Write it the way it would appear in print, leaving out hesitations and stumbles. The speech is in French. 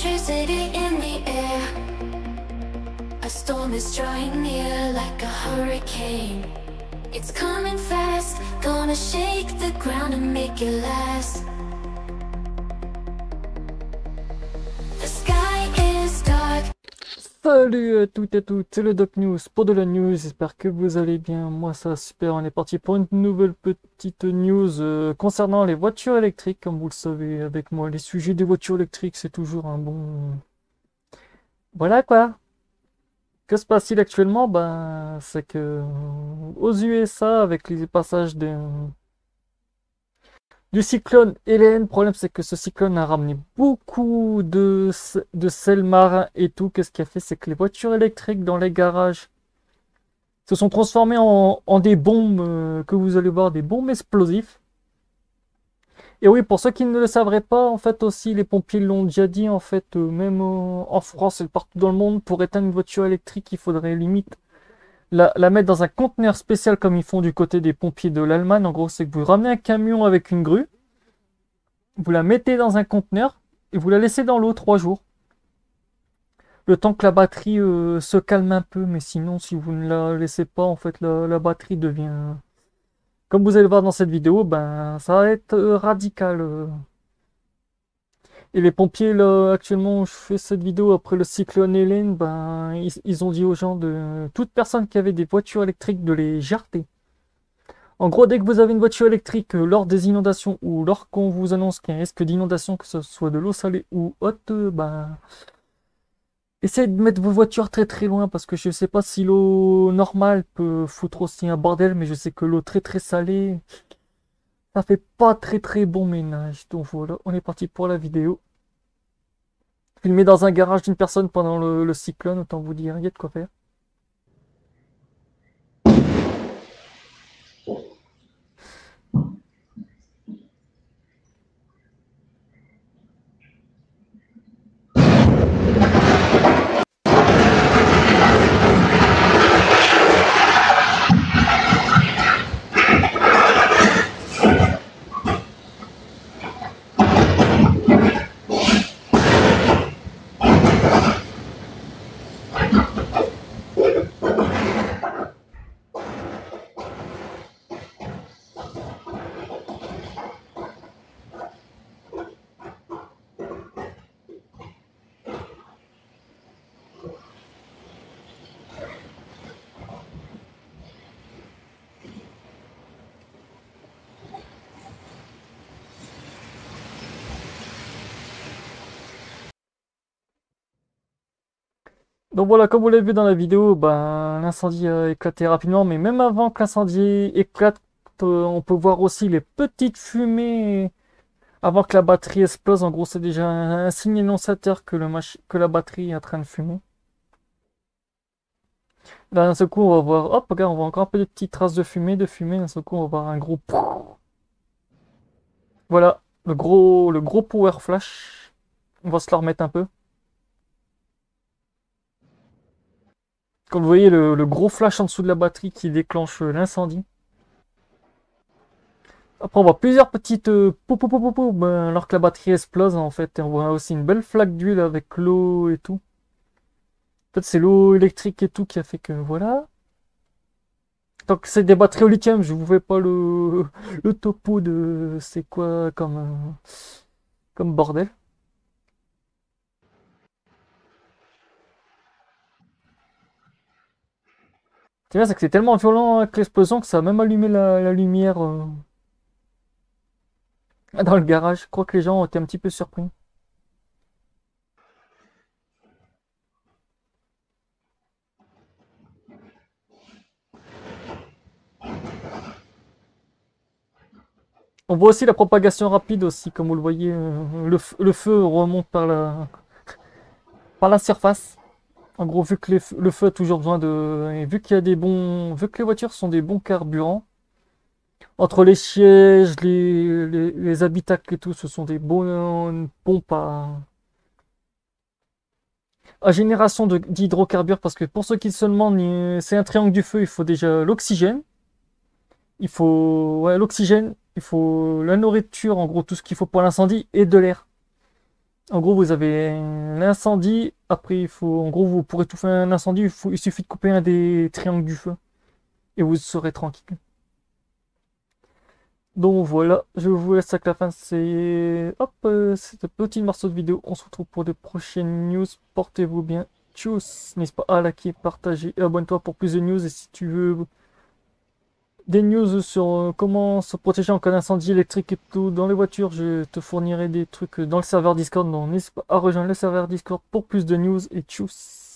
electricity in the air. A storm is drawing near like a hurricane. It's coming fast, gonna shake the ground and make it last. The sky is dark. Salut à toutes et à toutes, c'est le Doc News pour de la news, j'espère que vous allez bien, moi ça va super, on est parti pour une nouvelle petite news concernant les voitures électriques, comme vous le savez avec moi, les sujets des voitures électriques c'est toujours un bon... Voilà quoi. Que se passe-t-il actuellement? Ben, c'est que aux USA, avec les passages du cyclone Hélène, le problème c'est que ce cyclone a ramené beaucoup de sel marin et tout. Qu'est-ce qu'il a fait? C'est que les voitures électriques dans les garages se sont transformées en des bombes que vous allez voir, des bombes explosives. Et oui, pour ceux qui ne le savraient pas, en fait aussi, les pompiers l'ont déjà dit, en fait, même en France et partout dans le monde, pour éteindre une voiture électrique, il faudrait limite la mettre dans un conteneur spécial comme ils font du côté des pompiers de l'Allemagne. En gros, c'est que vous ramenez un camion avec une grue, vous la mettez dans un conteneur et vous la laissez dans l'eau 3 jours. Le temps que la batterie se calme un peu, mais sinon, si vous ne la laissez pas, en fait, la batterie devient... Comme vous allez voir dans cette vidéo, ben, ça va être radical. Et les pompiers, là, actuellement, je fais cette vidéo après le cyclone Hélène, ben, ils ont dit aux gens de toute personne qui avait des voitures électriques de les jarter. En gros, dès que vous avez une voiture électrique lors des inondations ou lorsqu'on vous annonce qu'il y a un risque d'inondation, que ce soit de l'eau salée ou haute, ben, essayez de mettre vos voitures très très loin parce que je sais pas si l'eau normale peut foutre aussi un bordel, mais je sais que l'eau très très salée, ça fait pas très très bon ménage. Donc voilà, on est parti pour la vidéo. Filmé dans un garage d'une personne pendant le cyclone, autant vous dire, il y a de quoi faire. Donc voilà, comme vous l'avez vu dans la vidéo, ben, l'incendie a éclaté rapidement, mais même avant que l'incendie éclate, on peut voir aussi les petites fumées avant que la batterie explose. En gros, c'est déjà un signe annonciateur que, que la batterie est en train de fumer. Là, d'un seul coup, on va voir, hop, regarde, on voit encore un peu de petites traces de fumée. D'un seul coup, on va voir un gros... Voilà, le gros power flash. On va se la remettre un peu. Comme vous voyez, le gros flash en dessous de la batterie qui déclenche l'incendie. Après, on voit plusieurs petites ben, alors que la batterie explose, en fait. Et on voit aussi une belle flaque d'huile avec l'eau et tout. En fait, c'est l'eau électrique et tout qui a fait que, voilà. Tant que c'est des batteries au lithium, je vous fais pas le topo de c'est quoi comme bordel. C'est bien, c'est que c'est tellement violent avec l'explosion que ça a même allumé la lumière dans le garage. Je crois que les gens ont été un petit peu surpris. On voit aussi la propagation rapide aussi, comme vous le voyez, le feu remonte par la surface. En gros, vu que le feu a toujours besoin de... Et vu qu'il y a des bons... Vu que les voitures sont des bons carburants, entre les sièges, les habitacles et tout, ce sont des bonnes pompes à génération d'hydrocarbures, parce que pour ceux qui se demandent, c'est un triangle du feu, il faut déjà l'oxygène, il faut ouais, l'oxygène, il faut la nourriture, en gros tout ce qu'il faut pour l'incendie, et de l'air. En gros, vous avez l'incendie. Après, il faut, en gros, vous pourrez étouffer un incendie. Il suffit de couper un des triangles du feu et vous serez tranquille. Donc voilà, je vous laisse avec la fin. C'est hop, c'est un petit morceau de vidéo. On se retrouve pour de prochaines news. Portez-vous bien. Tchuss. N'hésite pas à liker, partager et abonne-toi pour plus de news. Et si tu veux des news sur comment se protéger en cas d'incendie électrique et tout dans les voitures, je te fournirai des trucs dans le serveur Discord. Donc n'hésite pas à rejoindre le serveur Discord pour plus de news et tchuss.